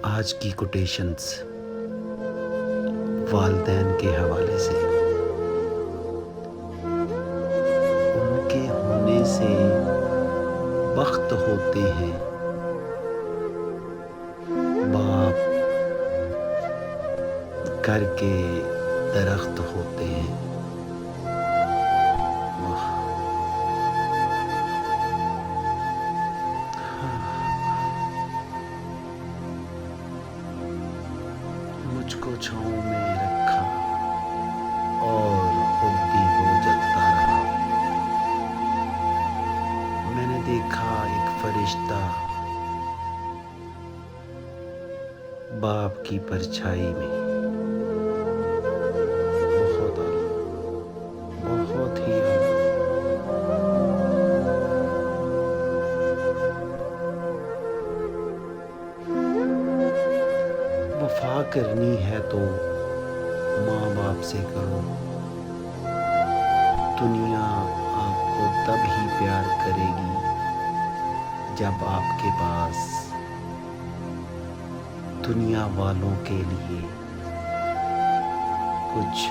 آج کی کوٹیشنز والدین کے حوالے سے. ان کے ہونے سے بخت ہوتے ہیں، باپ گھر کے درخت ہوتے ہیں. مجھ کو چھاؤں میں رکھا اور خود بھی وہ جلتا رہا. میں نے دیکھا ایک فرشتہ باپ کی پرچھائی میں. بہت اعلیٰ، بہت ہی اعلیٰ. وفا کرنی ہے تو ماں باپ سے کرو. دنیا آپ کو تب ہی پیار کرے گی جب آپ کے پاس دنیا والوں کے لیے کچھ